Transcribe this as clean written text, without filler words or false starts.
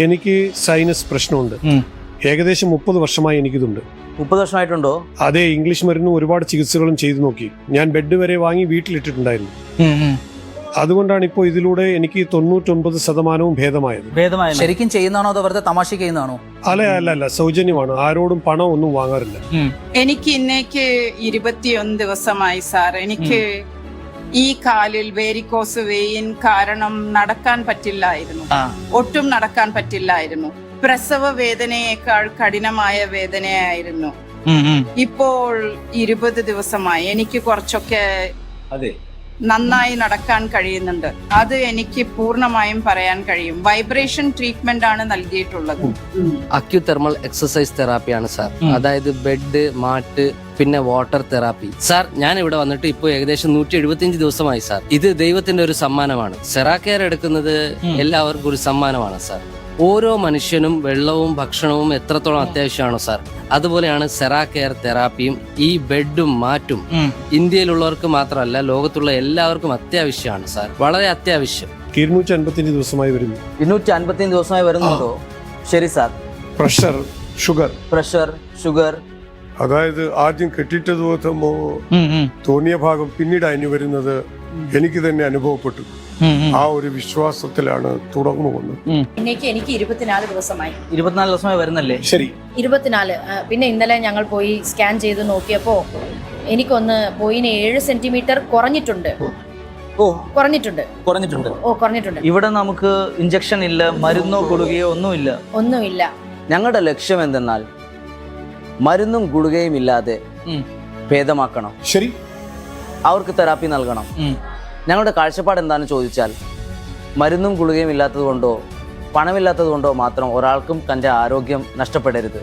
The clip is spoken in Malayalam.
എനിക്ക് സൈനസ് പ്രശ്നമുണ്ട്. ഏകദേശം 30 വർഷമായി എനിക്കിതുണ്ട്. 30 വർഷമായിട്ടുണ്ടോ? അതെ, ഇംഗ്ലീഷ് മരുന്നും ഒരുപാട് ചികിത്സകളും ചെയ്തു നോക്കി. ഞാൻ ബെഡ് വരെ വാങ്ങി വീട്ടിലിട്ടിട്ടുണ്ടായിരുന്നു. അതുകൊണ്ടാണ് ഇപ്പോൾ ഇതിലൂടെ എനിക്ക് 99% ഭേദമായത്. ശരിക്കും ചെയ്യുന്നതാണോ അതോ വെറുതെ തമാശ ചെയ്യുന്നതാണോ? അല്ല, സൗജന്യമാണ്. ആരോടും പണം ഒന്നും വാങ്ങാറില്ല. എനിക്ക് ഇന്നേക്ക് 21 ദിവസമായി സാർ. എനിക്ക് ഈ കാലിൽ വേരിക്കോസ് വെയിൻ കാരണം നടക്കാൻ പറ്റില്ലായിരുന്നു. ഒട്ടും നടക്കാൻ പറ്റില്ലായിരുന്നു. പ്രസവ വേദനയേക്കാൾ കഠിനമായ വേദനയായിരുന്നു. ഇപ്പോൾ 20 ദിവസമായി എനിക്ക് കുറച്ചൊക്കെ നന്നായി നടക്കാൻ കഴിയുന്നുണ്ട്. അത് എനിക്ക് പൂർണ്ണമായും പറയാൻ കഴിയും. വൈബ്രേഷൻ ട്രീറ്റ്മെന്റ് ആണ് നൽകിയിട്ടുള്ളത്. അക്യുതെർമൽ എക്സസൈസ് തെറാപ്പിയാണ് സാർ. അതായത് ബെഡ്, മാറ്റ്, പിന്നെ വാട്ടർ തെറാപ്പി. സാർ, ഞാൻ ഇവിടെ വന്നിട്ട് ഇപ്പോൾ ഏകദേശം 175 ദിവസമായി സാർ. ഇത് ദൈവത്തിന്റെ ഒരു സമ്മാനമാണ്. സെറാക്കെയർ എടുക്കുന്നത് എല്ലാവർക്കും ഒരു സമ്മാനമാണ് സാർ. ഓരോ മനുഷ്യനും വെള്ളവും ഭക്ഷണവും എത്രത്തോളം അത്യാവശ്യമാണോ സാർ, അതുപോലെയാണ് സെറാക്കെയർ തെറാപ്പിയും ഈ ബെഡും മാറ്റും ഇന്ത്യയിലുള്ളവർക്ക് മാത്രമല്ല ലോകത്തുള്ള എല്ലാവർക്കും അത്യാവശ്യമാണ് സാർ. വളരെ അത്യാവശ്യം. 255 ദിവസമായി വരുന്നു. 255 ദിവസമായി വരുന്നുണ്ടോ? ശരി സാർ. പ്രഷർ, ഷുഗർ, അതായത് ആദ്യം കെട്ടിട്ടത് തോന്നിയ ഭാഗം പിന്നീട് അതിന് വരുന്നത് എനിക്ക് തന്നെ അനുഭവപ്പെട്ടു. ആ ഒരു വിശ്വാസത്തിലാണ് തുടർന്നു വന്നത്. എനിക്ക് 24 ദിവസമായി. 24 ദിവസമായി വരുന്നല്ലേ? ശരി, 24. പിന്നെ ഇന്നലെ ഞങ്ങൾ പോയി സ്കാൻ ചെയ്ത് നോക്കിയപ്പോ എനിക്കൊന്ന് പോയിന് 7 സെന്റിമീറ്റർ കുറഞ്ഞിട്ടുണ്ട്. ഇവിടെ നമുക്ക് ഇഞ്ചക്ഷൻ ഇല്ല, മരുന്നോ ഗുളികയോ ഒന്നുമില്ല. ഞങ്ങളുടെ ലക്ഷ്യം എന്തെന്നാൽ മരുന്നും ഗുളികയും ഇല്ലാതെ ഭേദമാക്കണം. ശരി, അവർക്ക് തെറാപ്പി നൽകണം. ഞങ്ങളുടെ കാഴ്ചപ്പാട് എന്താണെന്ന് ചോദിച്ചാൽ, മരുന്നും ഗുളികയും ഇല്ലാത്തത് കൊണ്ടോ പണമില്ലാത്തത് കൊണ്ടോ മാത്രം ഒരാൾക്കും തൻ്റെ ആരോഗ്യം നഷ്ടപ്പെടരുത്.